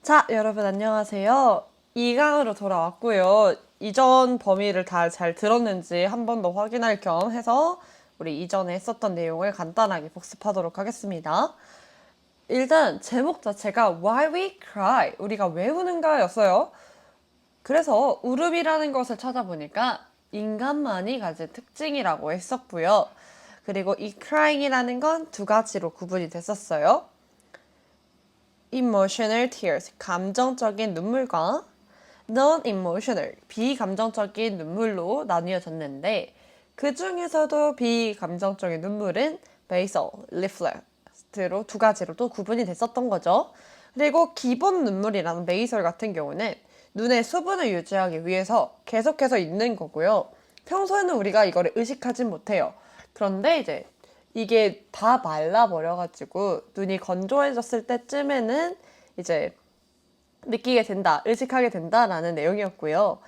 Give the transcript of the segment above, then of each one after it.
자, 여러분 안녕하세요. 2강으로 돌아왔고요. 이전 범위를 다 잘 들었는지 한 번 더 확인할 겸 해서 우리 이전에 했었던 내용을 간단하게 복습하도록 하겠습니다. 일단 제목 자체가 Why We Cry, 우리가 왜 우는가 였어요. 그래서 울음이라는 것을 찾아보니까 인간만이 가진 특징이라고 했었고요. 그리고 이 crying이라는 건 두 가지로 구분이 됐었어요. emotional tears, 감정적인 눈물과 non-emotional, 비감정적인 눈물로 나뉘어졌는데 그 중에서도 비감정적인 눈물은 basal, reflex로 두 가지로 또 구분이 됐었던 거죠. 그리고 기본 눈물이라는 basal 같은 경우는 눈의 수분을 유지하기 위해서 계속해서 있는 거고요. 평소에는 우리가 이거를 의식하진 못해요. 그런데 이제 이게 다 말라버려가지고 눈이 건조해졌을 때쯤에는 이제 느끼게 된다, 의식하게 된다라는 내용이었고요.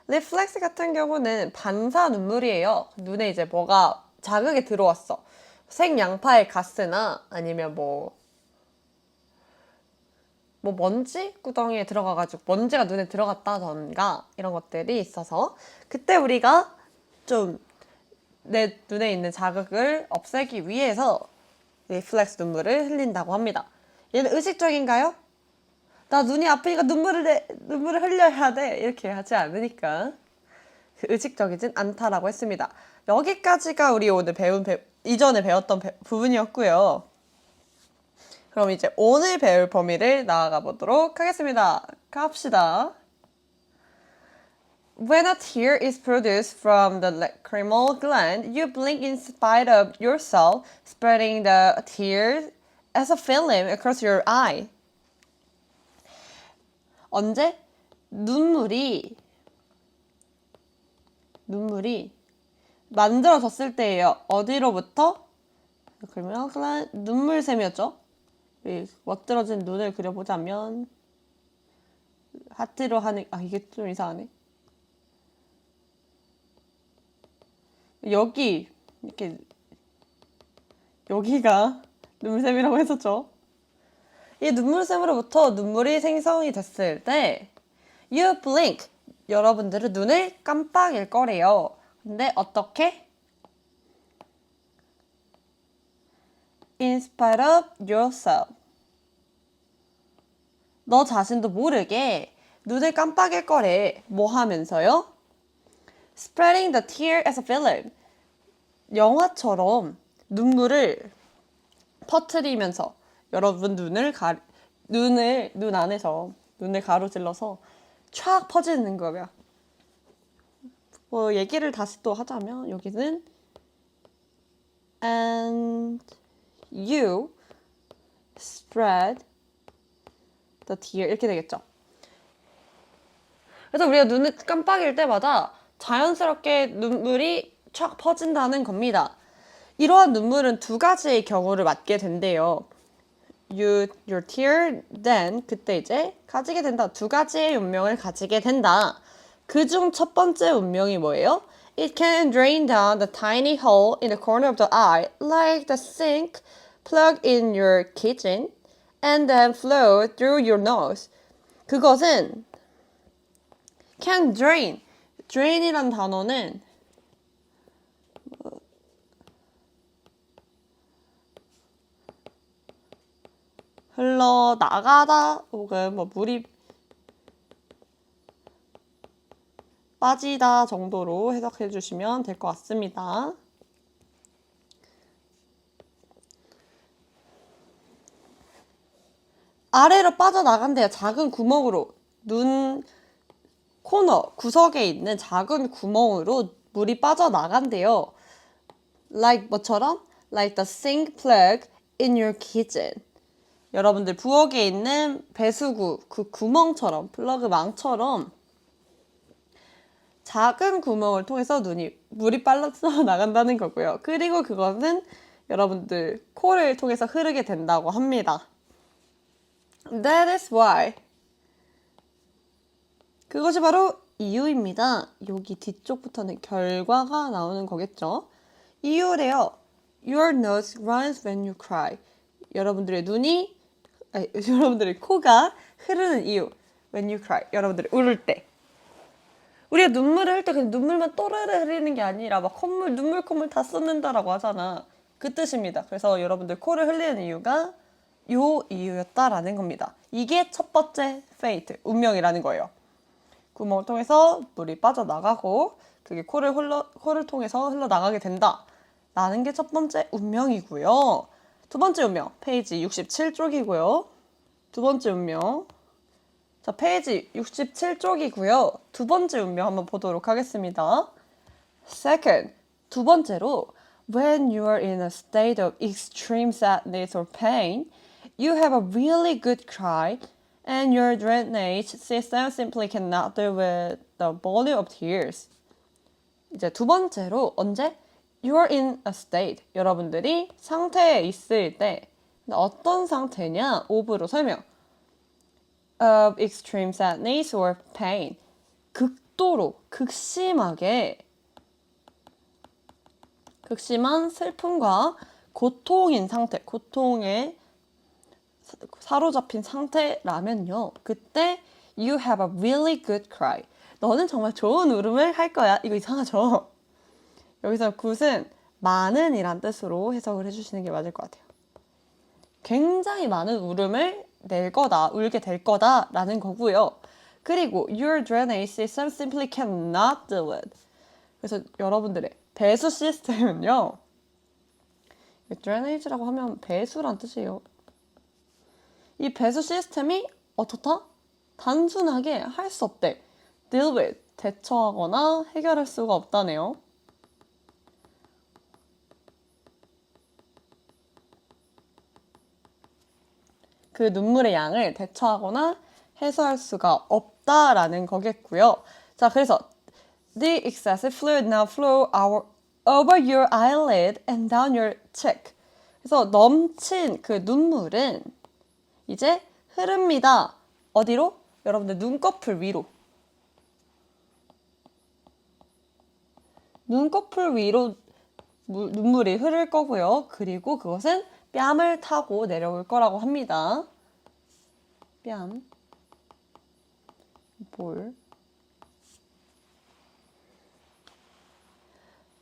리플렉스 같은 경우는 반사 눈물이에요. 눈에 이제 뭐가 자극이 들어왔어. 생양파의 가스나 아니면 뭐 먼지 구덩이에 들어가가지고 먼지가 눈에 들어갔다던가 이런 것들이 있어서 그때 우리가 좀 내 눈에 있는 자극을 없애기 위해서 리플렉스 눈물을 흘린다고 합니다. 얘는 의식적인가요? 나 눈이 아프니까 눈물을 흘려야 돼. 이렇게 하지 않으니까. 의식적이진 않다라고 했습니다. 여기까지가 우리 오늘 이전에 배웠던 부분이었고요. 그럼 이제 오늘 배울 범위를 나아가 보도록 하겠습니다. 갑시다. When a tear is produced from the lacrimal gland, you blink in spite of yourself, spreading the tears as a film across your eye. 언제? 눈물이 만들어졌을 때예요. 어디로부터? 그러면 눈물샘이었죠. 멋들어진 눈을 그려보자면 하트로 하는 이게 좀 이상하네. 여기가 눈물샘이라고 했었죠. 이 눈물샘으로부터 눈물이 생성이 됐을 때 you blink, 여러분들은 눈을 깜빡일 거래요. 근데 어떻게? In spite of yourself. 너 자신도 모르게 눈을 깜빡일 거래. 뭐 하면서요? Spreading the tear as a film. 영화처럼 눈물을 퍼뜨리면서 여러분 눈 안에서 눈을 가로질러서 촥 퍼지는 거야. 얘기를 다시 또 하자면 여기는 and you spread the tear 이렇게 되겠죠. 그래서 우리가 눈을 깜빡일 때마다 자연스럽게 눈물이 촥 퍼진다는 겁니다. 이러한 눈물은 두 가지의 경우를 맞게 된대요. Your tear then 그때 이제 가지게 된다. 두 가지의 운명을 가지게 된다. 그중 첫 번째 운명이 뭐예요? It can drain down the tiny hole in the corner of the eye like the sink plug in your kitchen and then flow through your nose. 그것은 can drain. drain이란 단어는 흘러나가다 혹은 물이 빠지다 정도로 해석해 주시면 될 것 같습니다. 아래로 빠져나간대요. 작은 구멍으로. 눈 코너, 구석에 있는 작은 구멍으로 물이 빠져나간대요. Like 뭐처럼? Like the sink plug in your kitchen. 여러분들 부엌에 있는 배수구, 그 구멍처럼, 플러그 망처럼 작은 구멍을 통해서 물이 빨려 나간다는 거고요. 그리고 그것은 여러분들 코를 통해서 흐르게 된다고 합니다. That is why. 그것이 바로 이유입니다. 여기 뒤쪽부터는 결과가 나오는 거겠죠. 이유래요. Your nose runs when you cry. 여러분들의 코가 흐르는 이유. When you cry. 여러분들이 울을 때. 우리가 눈물을 흘릴 때 그냥 눈물만 또르르 흐리는 게 아니라 막 콧물, 눈물 콧물 다 쏟는다라고 하잖아. 그 뜻입니다. 그래서 여러분들 코를 흘리는 이유가 요 이유였다라는 겁니다. 이게 첫 번째 fate, 운명이라는 거예요. 구멍을 통해서 물이 빠져나가고 그게 코를 통해서 흘러나가게 된다. 라는 게 첫 번째 운명이고요. 두 번째 운명, 페이지 67쪽이고요. 두 번째 운명. 자, 페이지 67쪽이고요. 두 번째 운명 한번 보도록 하겠습니다. Second, 두 번째로 When you are in a state of extreme sadness or pain, you have a really good cry and your drainage system simply cannot deal with the volume of tears. 이제 두 번째로 언제? You are in a state. 여러분들이 상태에 있을 때 어떤 상태냐? of로 설명. Of extreme sadness or pain. 극도로, 극심한 슬픔과 고통인 상태, 고통에 사로잡힌 상태라면요. 그때 you have a really good cry. 너는 정말 좋은 울음을 할 거야. 이거 이상하죠? 여기서 good은 많은 이란 뜻으로 해석을 해주시는 게 맞을 것 같아요. 굉장히 많은 울음을 낼 거다, 울게 될 거다 라는 거고요. 그리고 your drainage system simply cannot do it. 그래서 여러분들의 배수 시스템은요. drainage라고 하면 배수란 뜻이에요. 이 배수 시스템이 어떻다? 단순하게 할 수 없대. deal with, 대처하거나 해결할 수가 없다네요. 그 눈물의 양을 대처하거나 해소할 수가 없다라는 거겠고요. 자, 그래서 The excessive fluid now flow over your eyelid and down your cheek. 그래서 넘친 그 눈물은 이제 흐릅니다. 어디로? 여러분들 눈꺼풀 위로. 눈꺼풀 위로 눈물이 흐를 거고요. 그리고 그것은 뺨을 타고 내려올 거라고 합니다. 뺨, 볼.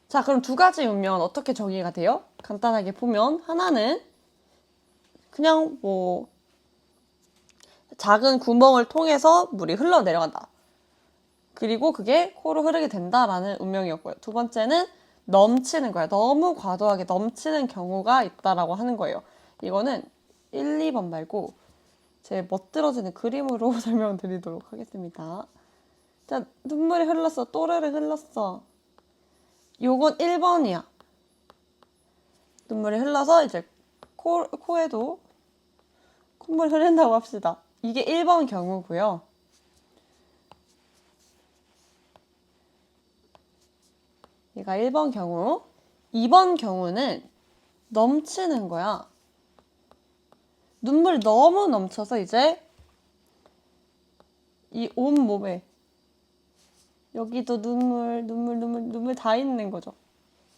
자, 그럼 두 가지 운명은 어떻게 정의가 돼요? 간단하게 보면 하나는 그냥 뭐 작은 구멍을 통해서 물이 흘러내려간다. 그리고 그게 코로 흐르게 된다라는 운명이었고요. 두 번째는 넘치는 거야. 너무 과도하게 넘치는 경우가 있다라고 하는 거예요. 이거는 1, 2번 말고 제 멋들어지는 그림으로 설명드리도록 하겠습니다. 자, 눈물이 흘렀어. 또르르 흘렀어. 요건 1번이야. 눈물이 흘러서 이제 코에도 콧물 흐른다고 합시다. 이게 1번 경우고요. 얘가 1번 경우. 2번 경우는 넘치는 거야. 눈물이 너무 넘쳐서 이제 이 온몸에 여기도 눈물 다 있는 거죠.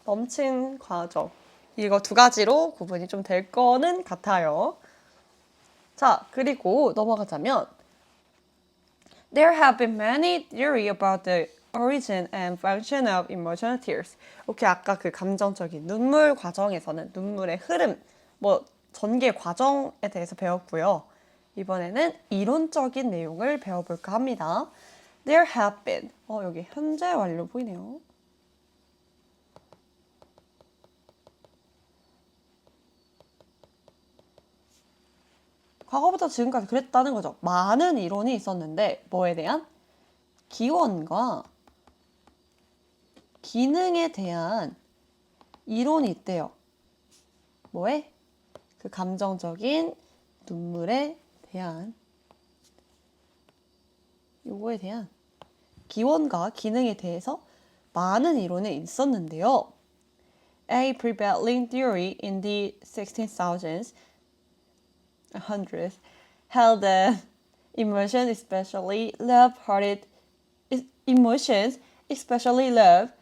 넘친 과정. 이거 두 가지로 구분이 좀 될 거는 같아요. 자, 그리고 넘어가자면 There have been many theories about the origin and function of emotional tears. 오케이, 아까 그 감정적인 눈물 과정에서는 눈물의 흐름, 뭐 전개 과정에 대해서 배웠고요. 이번에는 이론적인 내용을 배워볼까 합니다. There have been. 여기 현재 완료 보이네요. 과거부터 지금까지 그랬다는 거죠. 많은 이론이 있었는데 뭐에 대한? 기원과 기능에 대한 이론이 있대요. 뭐에? 그 감정적인 눈물에 대한 요거에 대한 기원과 기능에 대해서 많은 이론이 있었는데요. A prevailing theory in the 1600s held that emotions, especially love,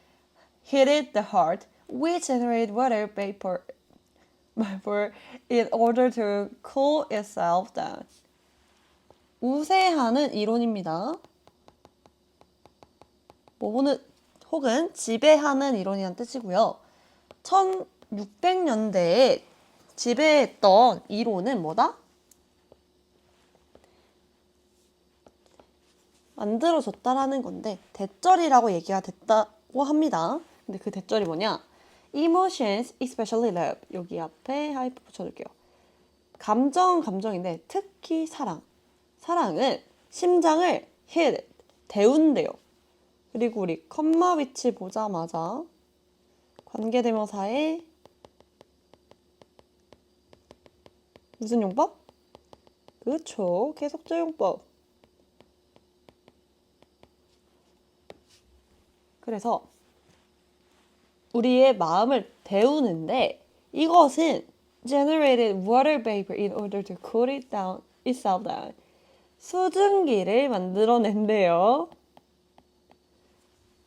heated the heart, which generate water vapor in order to cool itself down. 우세하는 이론입니다. 혹은 지배하는 이론이란 뜻이고요. 1600년대에 지배했던 이론은 뭐다? 만들어졌다라는 건데 대절이라고 얘기가 됐다고 합니다. 근데 그 대절이 뭐냐? Emotions, especially love. 여기 앞에 하이프 붙여줄게요. 감정인데 특히 사랑. 사랑은 심장을 hit, 데운대요. 그리고 우리 컴마 위치 보자마자 관계대명사에 무슨 용법? 그렇죠. 계속적 용법. 그래서 우리의 마음을 데우는데 이것은 generated water vapor in order to cool it down itself down. 수증기를 만들어낸대요.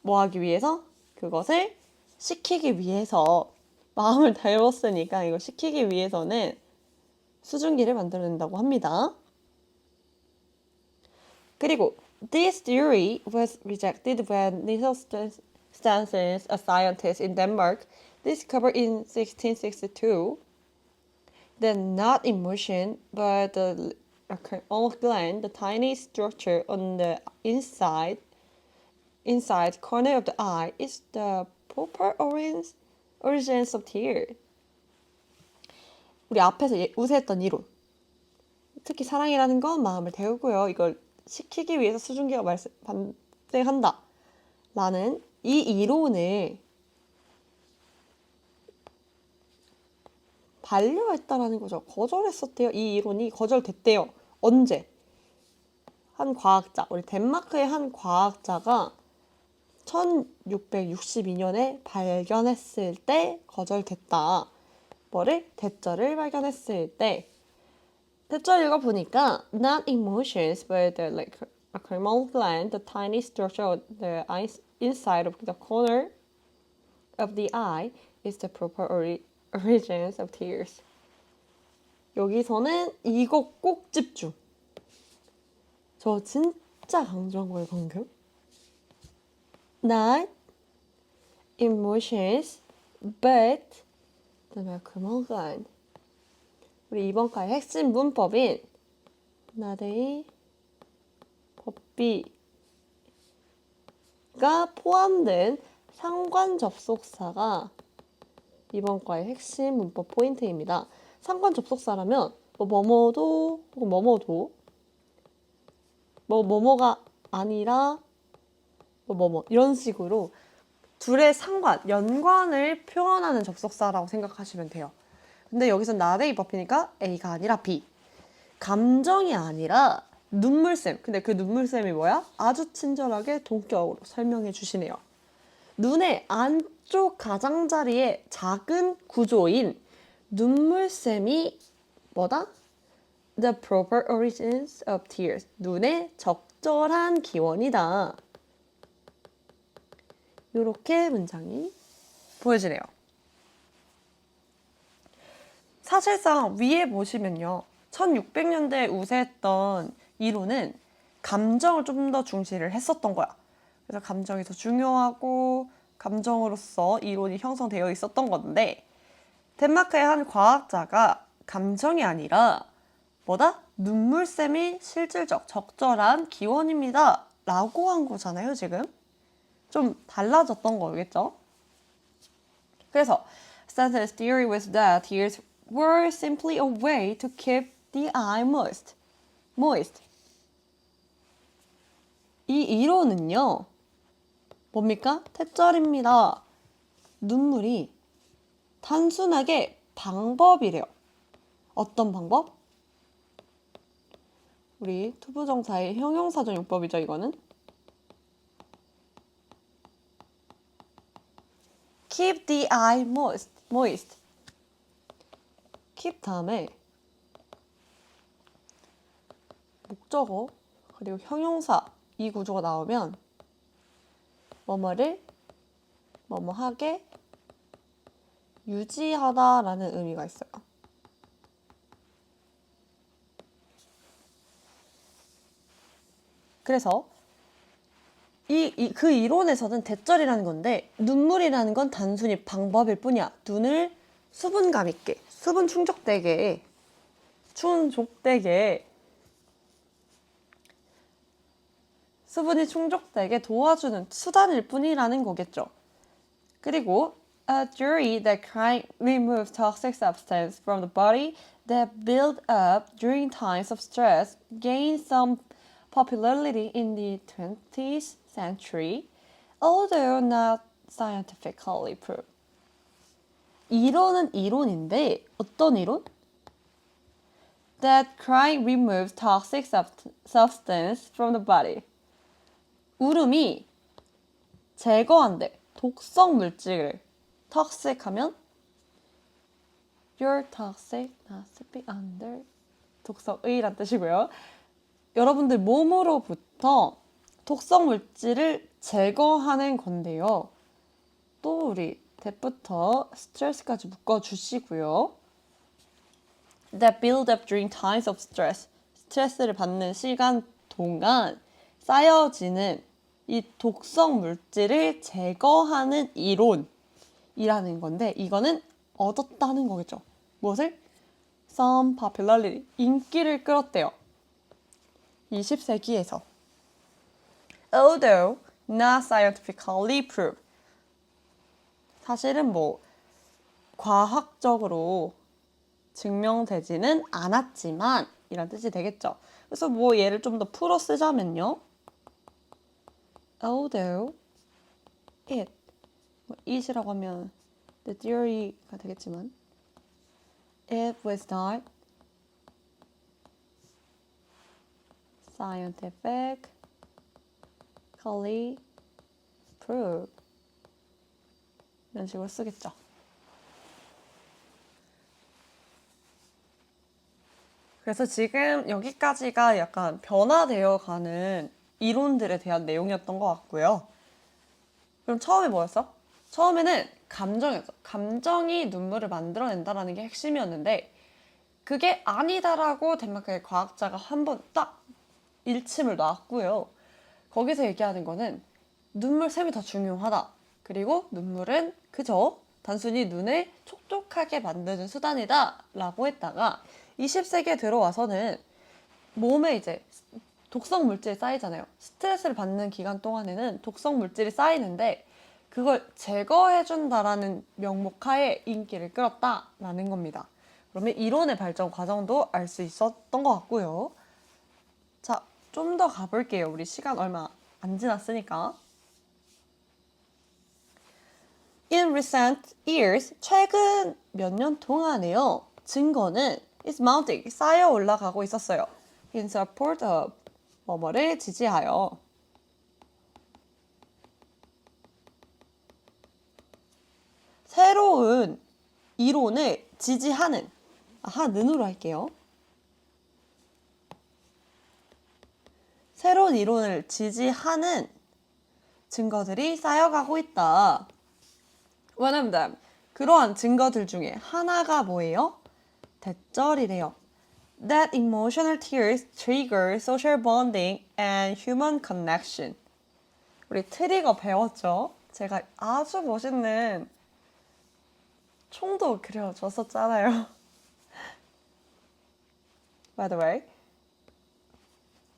뭐 하기 위해서? 그것을 식히기 위해서. 마음을 데웠으니까 이걸 식히기 위해서는 수증기를 만들어낸다고 합니다. 그리고 this theory was rejected when Niels Stansen, a scientist in Denmark, discovered in 1662 that not emotion but the lacrimal gland, the tiny structure on the inside corner of the eye, is the proper origins of tears. 우리 앞에서 우세했던 이론. 특히 사랑이라는 건 마음을 데우고요. 이걸 식히기 위해서 수증기가 발생한다. 라는 이 이론을 반려했다라는 거죠. 거절했었대요. 이 이론이 거절됐대요. 언제? 한 과학자, 우리 덴마크의 한 과학자가 1662년에 발견했을 때 거절됐다. 뭐를? 대절을 발견했을 때. 대절 읽어보니까 not emotions but the lacrimal gland, the tiny structure of the inside of the corner of the eye is the proper origins of tears. 여기서는 이거 꼭 집중. 저 진짜 강조한 거예요, 방금. Not emotions but the lacrimal gland. 우리 이번 과의 핵심 문법인 나데이 법비가 포함된 상관 접속사가 이번 과의 핵심 문법 포인트입니다. 상관 접속사라면 뭐뭐도 혹은 뭐뭐도 뭐뭐가 아니라 뭐뭐 이런 식으로 둘의 상관, 연관을 표현하는 접속사라고 생각하시면 돼요. 근데 여기서 나데이 법이니까 A가 아니라 B. 감정이 아니라 눈물샘. 근데 그 눈물샘이 뭐야? 아주 친절하게 동격으로 설명해 주시네요. 눈의 안쪽 가장자리의 작은 구조인 눈물샘이 뭐다? The proper origins of tears. 눈의 적절한 기원이다. 이렇게 문장이 보여지네요. 사실상 위에 보시면요. 1600년대에 우세했던 이론은 감정을 좀 더 중시를 했었던 거야. 그래서 감정이 더 중요하고 감정으로서 이론이 형성되어 있었던 건데 덴마크의 한 과학자가 감정이 아니라 뭐다? 눈물샘이 실질적 적절한 기원입니다. 라고 한 거잖아요, 지금. 좀 달라졌던 거겠죠? 그래서 Stanton's theory was that tears were simply a way to keep the eye moist. 이 이론은요. 뭡니까? 태절입니다. 눈물이 단순하게 방법이래요. 어떤 방법? 우리 투부정사의 형용사적 용법이죠, 이거는. Keep the eye moist. keep 다음에 목적어 그리고 형용사 이 구조가 나오면 뭐뭐를 뭐뭐하게 유지하다라는 의미가 있어요. 그래서 그 이론에서는 대절이라는 건데 눈물이라는 건 단순히 방법일 뿐이야. 눈을 수분감 있게, 수분 충족되게 수분이 충족되게 도와주는 수단일 뿐이라는 거겠죠. 그리고 a theory that crying removes toxic substance from the body that build up during times of stress gained some popularity in the 20th century, although not scientifically proved. 이론은 이론인데 어떤 이론? That crying removes toxic substance from the body. 울음이 제거한대. 독성 물질을. toxic 하면 you're toxic, not speak under. 독성의란 뜻이고요. 여러분들 몸으로부터 독성 물질을 제거하는 건데요. 또 우리 that부터 스트레스까지 묶어주시고요. That build up during times of stress. 스트레스를 받는 시간 동안 쌓여지는 이 독성 물질을 제거하는 이론이라는 건데 이거는 얻었다는 거겠죠. 무엇을? Some popularity. 인기를 끌었대요. 20세기에서. Although not scientifically proved. 사실은 과학적으로 증명되지는 않았지만 이란 뜻이 되겠죠. 그래서 얘를 좀 더 풀어 쓰자면요. Although it이라고 하면 the theory가 되겠지만 it was not scientifically proved 이런 식으로 쓰겠죠. 그래서 지금 여기까지가 약간 변화되어 가는 이론들에 대한 내용이었던 것 같고요. 그럼 처음에 뭐였어? 처음에는 감정이었어. 감정이 눈물을 만들어낸다라는 게 핵심이었는데 그게 아니다라고 덴마크의 과학자가 한번 딱 일침을 놨고요. 거기서 얘기하는 거는 눈물샘이 더 중요하다. 그리고 눈물은 그저 단순히 눈을 촉촉하게 만드는 수단이다 라고 했다가 20세기에 들어와서는 몸에 이제 독성 물질이 쌓이잖아요. 스트레스를 받는 기간 동안에는 독성 물질이 쌓이는데 그걸 제거해준다라는 명목하에 인기를 끌었다라는 겁니다. 그러면 이론의 발전 과정도 알 수 있었던 것 같고요. 자, 좀 더 가볼게요. 우리 시간 얼마 안 지났으니까. In recent years, 최근 몇 년 동안에요. 증거는 is mounting, 쌓여 올라가고 있었어요. In support of, 뭐뭐를 지지하여. 새로운 이론을 지지하는, 하는으로 할게요. 새로운 이론을 지지하는 증거들이 쌓여가고 있다. One of them. 그러한 증거들 중에 하나가 뭐예요? 대절이래요. That emotional tears trigger social bonding and human connection. 우리 트리거 배웠죠? 제가 아주 멋있는 총도 그려줬었잖아요. By the way.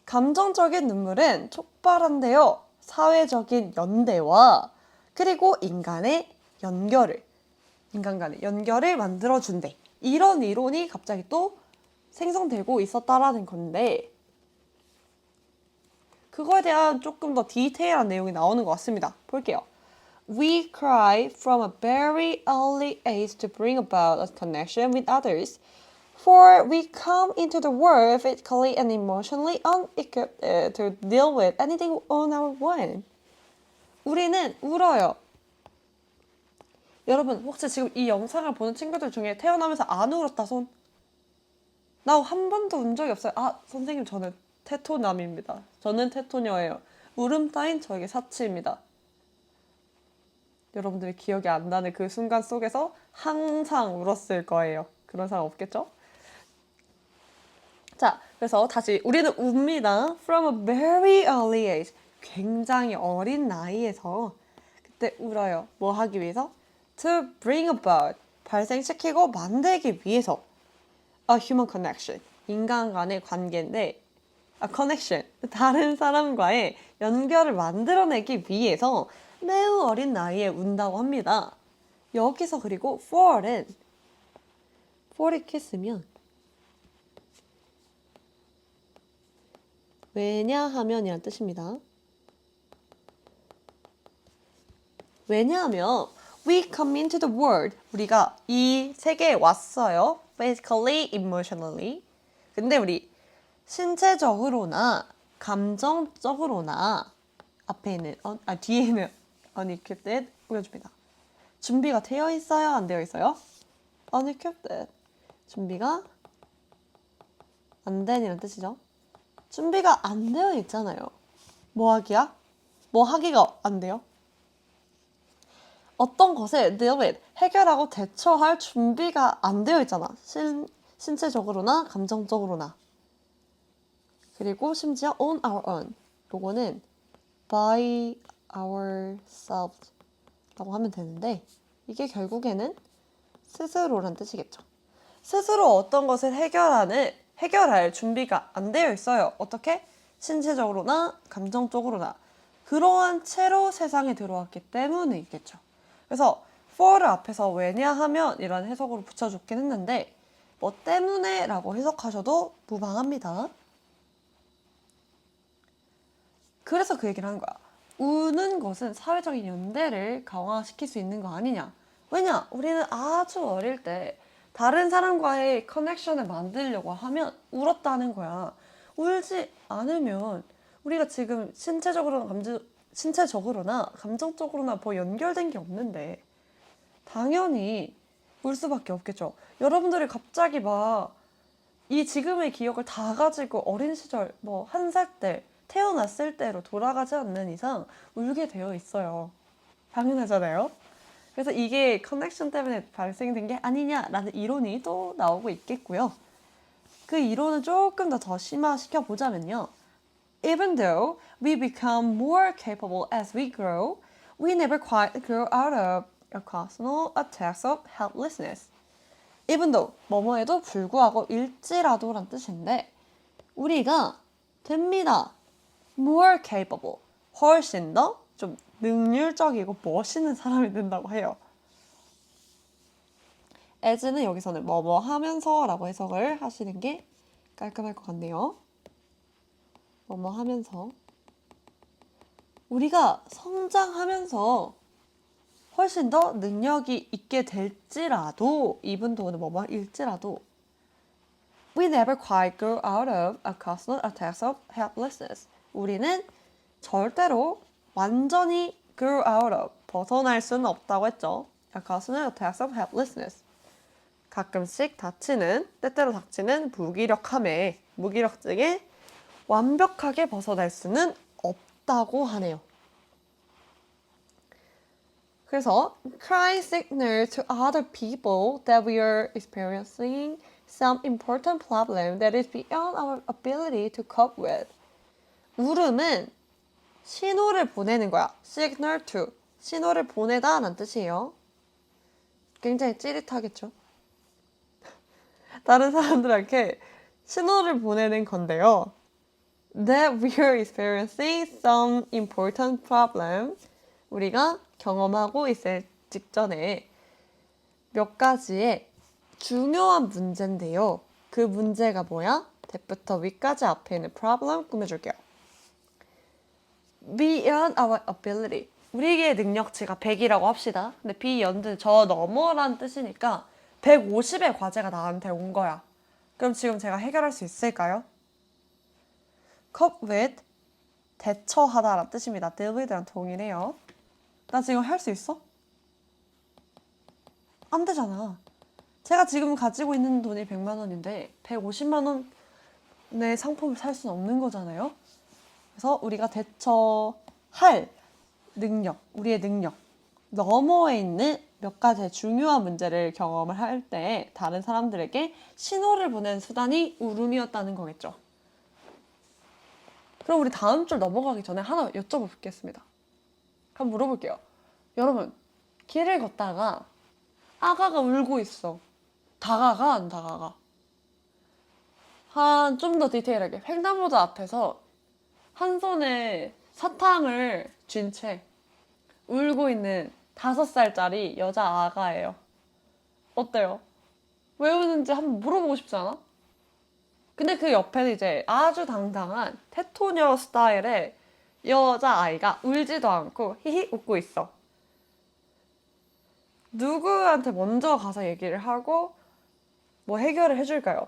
감정적인 눈물은 촉발한데요. 사회적인 연대와 그리고 인간 간의 연결을 만들어준대. 이런 이론이 갑자기 또 생성되고 있었다라는 건데 그거에 대한 조금 더 디테일한 내용이 나오는 것 같습니다. 볼게요. We cry from a very early age to bring about a connection with others. For we come into the world physically and emotionally unequipped to deal with anything on our own. 우리는 울어요. 여러분 혹시 지금 이 영상을 보는 친구들 중에 태어나면서 안 울었다 손? 나 한 번도 운 적이 없어요. 선생님 저는 테토남입니다. 저는 테토녀예요. 울음 따윈 저에게 사치입니다. 여러분들이 기억이 안 나는 그 순간 속에서 항상 울었을 거예요. 그런 사람 없겠죠? 자, 그래서 다시 우리는 웁니다. From a very early age. 굉장히 어린 나이에서 그때 울어요. 뭐 하기 위해서? To bring about. 발생시키고 만들기 위해서. A human connection. 인간 간의 관계인데 connection. 다른 사람과의 연결을 만들어내기 위해서 매우 어린 나이에 운다고 합니다. 여기서 그리고 for은 이렇게 쓰면 왜냐하면이란 뜻입니다. 왜냐하면 we come into the world. 우리가 이 세계에 왔어요. Physically, emotionally. 근데 우리 신체적으로나 감정적으로나 앞에 있는 뒤에 있는 unequipped 보여줍니다. 준비가 되어 있어요? 안 되어 있어요? unequipped. 준비가 안 된이란 뜻이죠. 준비가 안 되어 있잖아요. 뭐 하기야? 뭐 하기가 안 돼요? 어떤 것을 deal with, 해결하고 대처할 준비가 안 되어 있잖아. 신체적으로나 감정적으로나. 그리고 심지어 on our own. 요거는 by ourselves 라고 하면 되는데 이게 결국에는 스스로란 뜻이겠죠. 스스로 어떤 것을 해결할 준비가 안 되어 있어요. 어떻게? 신체적으로나 감정적으로나. 그러한 채로 세상에 들어왔기 때문이겠죠. 그래서 for를 앞에서 왜냐하면 이런 해석으로 붙여줬긴 했는데 뭐 때문에 라고 해석하셔도 무방합니다. 그래서 그 얘기를 하는 거야. 우는 것은 사회적인 연대를 강화시킬 수 있는 거 아니냐. 왜냐? 우리는 아주 어릴 때 다른 사람과의 커넥션을 만들려고 하면 울었다는 거야. 울지 않으면 우리가 지금 신체적으로나 감정적으로나 뭐 연결된 게 없는데 당연히 울 수밖에 없겠죠. 여러분들이 갑자기 막 이 지금의 기억을 다 가지고 어린 시절 뭐 1살 때 태어났을 때로 돌아가지 않는 이상 울게 되어 있어요. 당연하잖아요. 그래서 이게 커넥션 때문에 발생된 게 아니냐라는 이론이 또 나오고 있겠고요. 그 이론을 조금 더 심화시켜 보자면요. Even though we become more capable as we grow, we never quite grow out of occasional attacks of helplessness. Even though, 뭐뭐에도 불구하고 일지라도란 뜻인데 우리가 됩니다. more capable, 훨씬 더 좀 능률적이고 멋있는 사람이 된다고 해요. as는 여기서는 뭐뭐 하면서 라고 해석을 하시는 게 깔끔할 것 같네요. 뭐뭐 하면서 우리가 성장하면서 훨씬 더 능력이 있게 될지라도 이분도는 뭐뭐일지라도 we never quite grow out of occasional attacks of helplessness. 우리는 절대로 완전히 grow out of, 벗어날 수는 없다고 했죠. occasional attacks of helplessness. 가끔씩 때때로 닥치는 무기력증에 완벽하게 벗어날 수는 없다고 하네요. 그래서 cry signal to other people that we are experiencing some important problem that is beyond our ability to cope with. 울음은 신호를 보내는 거야. signal to. 신호를 보내다 라는 뜻이에요. 굉장히 찌릿하겠죠? 다른 사람들에게 신호를 보내는 건데요. That we are experiencing some important problem. 우리가 경험하고 있을 직전에 몇 가지의 중요한 문제인데요. 그 문제가 뭐야? that부터 위까지 앞에 있는 problem 꾸며줄게요. Beyond our ability. 우리의 능력치가 100이라고 합시다. 근데 beyond 저 너머란 뜻이니까 150의 과제가 나한테 온 거야. 그럼 지금 제가 해결할 수 있을까요? cope with, 대처하다라는 뜻입니다. deal with랑 동일해요. 나 지금 할 수 있어? 안 되잖아. 제가 지금 가지고 있는 돈이 100만 원인데 150만 원의 상품을 살 수는 없는 거잖아요. 그래서 우리가 대처할 능력, 우리의 능력, 너머에 있는 몇 가지 중요한 문제를 경험을 할 때 다른 사람들에게 신호를 보낸 수단이 울음이었다는 거겠죠. 그럼 우리 다음 줄 넘어가기 전에 하나 여쭤보겠습니다. 한번 물어볼게요. 여러분, 길을 걷다가 아가가 울고 있어. 다가가, 안 다가가? 좀 더 디테일하게. 횡단보도 앞에서 한 손에 사탕을 쥔 채 울고 있는 5살짜리 여자 아가예요. 어때요? 왜 우는지 한번 물어보고 싶지 않아? 근데 그 옆에는 이제 아주 당당한 테토녀 스타일의 여자아이가 울지도 않고 히히 웃고 있어. 누구한테 먼저 가서 얘기를 하고 뭐 해결을 해줄까요?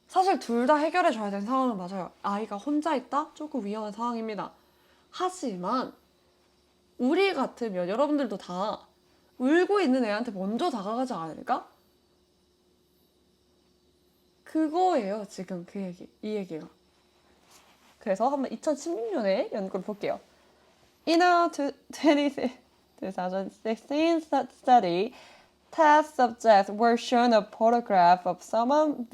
사실 둘 다 해결해줘야 되는 상황은 맞아요. 아이가 혼자 있다? 조금 위험한 상황입니다. 하지만 우리 같으면 여러분들도 다 울고 있는 애한테 먼저 다가가지 않을까? 그거예요, 지금 그 얘기, 이 얘기가. 그래서 한번 2016년에 연구를 볼게요. In a 2016 study, test subjects were shown a photograph of someone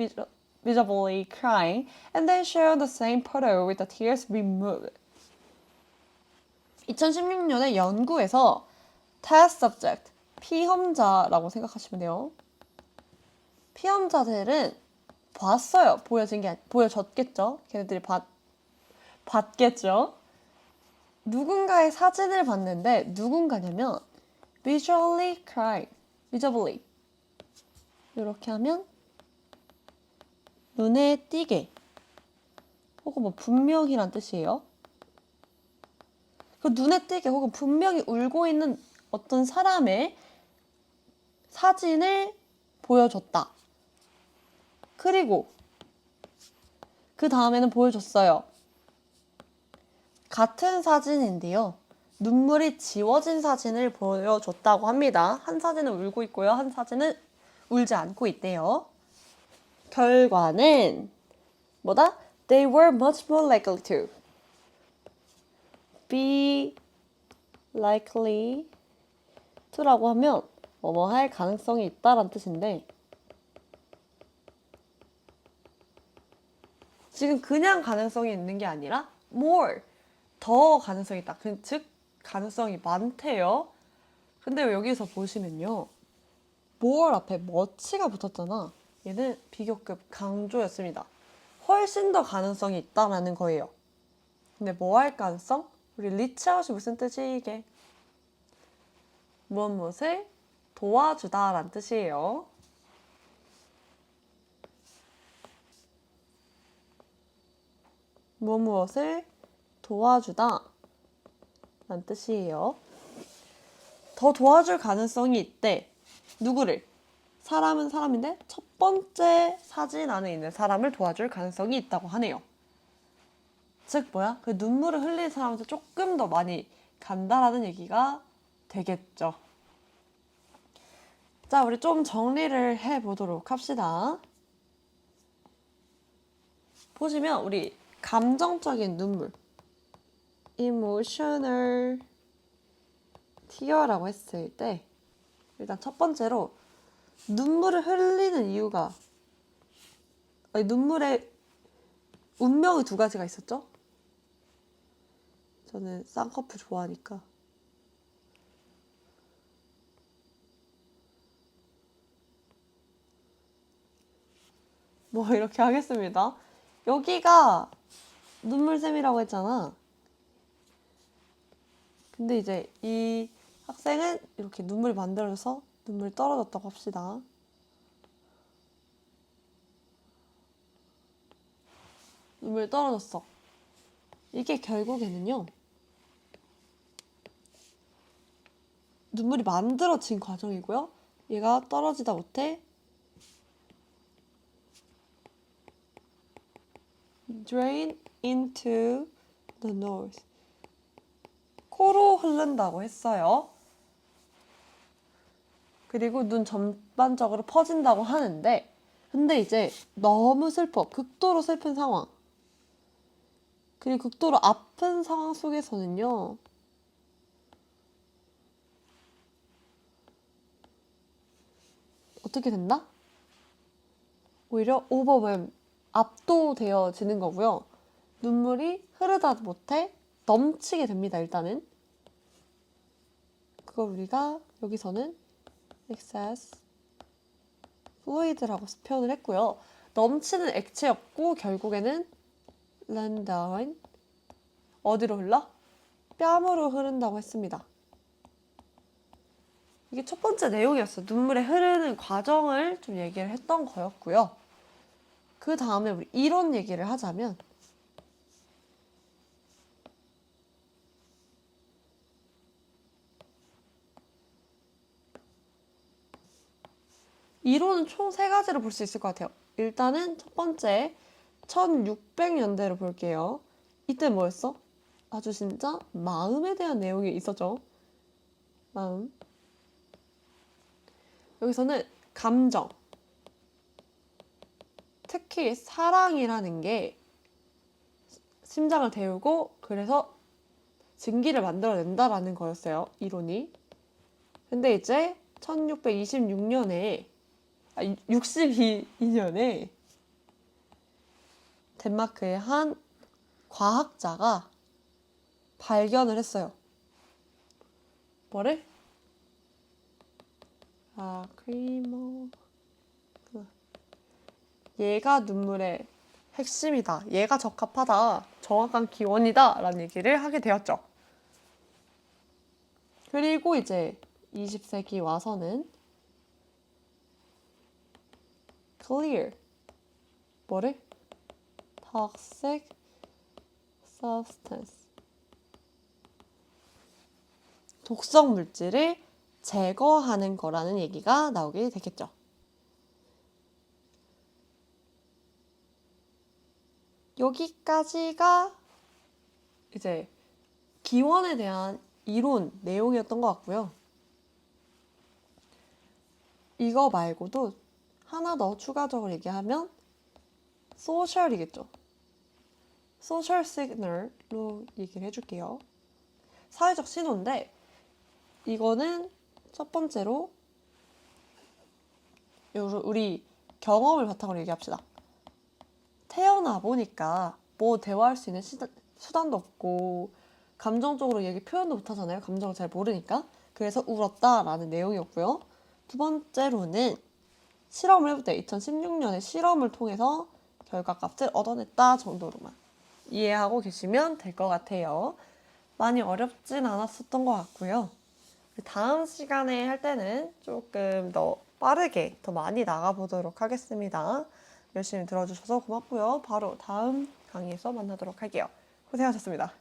visibly crying and then shown the same photo with the tears removed. 2016년에 연구에서 test subject, 피험자라고 생각하시면 돼요. 피험자들은 봤어요. 보여졌겠죠? 걔네들이 봤겠죠? 누군가의 사진을 봤는데 누군가냐면 visibly crying, visibly 이렇게 하면 눈에 띄게 혹은 뭐 분명히란 뜻이에요. 그 눈에 띄게 혹은 분명히 울고 있는 어떤 사람의 사진을 보여줬다. 그리고 그 다음에는 보여줬어요. 같은 사진인데요. 눈물이 지워진 사진을 보여줬다고 합니다. 한 사진은 울고 있고요. 한 사진은 울지 않고 있대요. 결과는 뭐다? They were much more likely to be likely to라고 하면 뭐뭐 할 가능성이 있다라는 뜻인데 지금 그냥 가능성이 있는 게 아니라 more, 더 가능성이 있다. 즉 가능성이 많대요. 근데 여기서 보시면요. more 앞에 much가 붙었잖아. 얘는 비교급 강조였습니다. 훨씬 더 가능성이 있다라는 거예요. 근데 뭐 할 가능성? 우리 리치아웃이 무슨 뜻이 이게? 무엇을 도와주다 라는 뜻이에요. 무엇을 도와주다 라는 뜻이에요. 더 도와줄 가능성이 있대. 누구를? 사람은 사람인데 첫 번째 사진 안에 있는 사람을 도와줄 가능성이 있다고 하네요. 즉 뭐야? 그 눈물을 흘린 사람한테 조금 더 많이 간다라는 얘기가 되겠죠. 자, 우리 좀 정리를 해보도록 합시다. 보시면 우리 감정적인 눈물, emotional tear라고 했을 때 일단 첫 번째로 눈물을 흘리는 이유가 눈물의 운명이 2가지가 있었죠? 저는 쌍꺼풀 좋아하니까 뭐 이렇게 하겠습니다. 여기가 눈물샘이라고 했잖아. 근데 이제 이 학생은 이렇게 눈물이 만들어져서 눈물이 떨어졌다고 합시다. 눈물이 떨어졌어. 이게 결국에는요. 눈물이 만들어진 과정이고요. 얘가 떨어지다 못해 drain into the nose. 코로 흐른다고 했어요. 그리고 눈 전반적으로 퍼진다고 하는데 근데 이제 너무 슬퍼. 극도로 슬픈 상황. 그리고 극도로 아픈 상황 속에서는요. 어떻게 된다? 오히려 overwhelm, 압도되어지는 거고요. 눈물이 흐르다 못해 넘치게 됩니다. 일단은 그걸 우리가 여기서는 excess fluid라고 표현을 했고요. 넘치는 액체였고 결국에는 run down 어디로 흘러? 뺨으로 흐른다고 했습니다. 이게 첫 번째 내용이었어요. 눈물의 흐르는 과정을 좀 얘기를 했던 거였고요. 그 다음에 우리 이론 얘기를 하자면 이론은 총 3가지로 볼 수 있을 것 같아요. 일단은 첫 번째 1600년대로 볼게요. 이때 뭐였어? 아주 진짜 마음에 대한 내용이 있었죠. 마음. 여기서는 감정. 특히 사랑이라는 게 심장을 데우고 그래서 증기를 만들어낸다라는 거였어요. 이론이. 근데 이제 1626년에 62년에 덴마크의 한 과학자가 발견을 했어요. 뭐를? 크리머. 얘가 눈물의 핵심이다. 얘가 적합하다. 정확한 기원이다. 라는 얘기를 하게 되었죠. 그리고 이제 20세기 와서는 clear. 뭐를? toxic substance. 독성 물질을 제거하는 거라는 얘기가 나오게 되겠죠. 여기까지가 이제 기원에 대한 이론 내용이었던 것 같고요. 이거 말고도 하나 더 추가적으로 얘기하면 소셜이겠죠. 소셜 시그널로 얘기를 해줄게요. 사회적 신호인데 이거는 첫 번째로 우리 경험을 바탕으로 얘기합시다. 태어나 보니까 뭐 대화할 수 있는 수단도 없고 감정적으로 얘기 표현도 못하잖아요. 감정을 잘 모르니까. 그래서 울었다라는 내용이었고요. 두 번째로는 실험을 해볼 때 2016년에 실험을 통해서 결과값을 얻어냈다 정도로만 이해하고 계시면 될 것 같아요. 많이 어렵진 않았었던 것 같고요. 다음 시간에 할 때는 조금 더 빠르게 더 많이 나가보도록 하겠습니다. 열심히 들어주셔서 고맙고요. 바로 다음 강의에서 만나도록 할게요. 고생하셨습니다.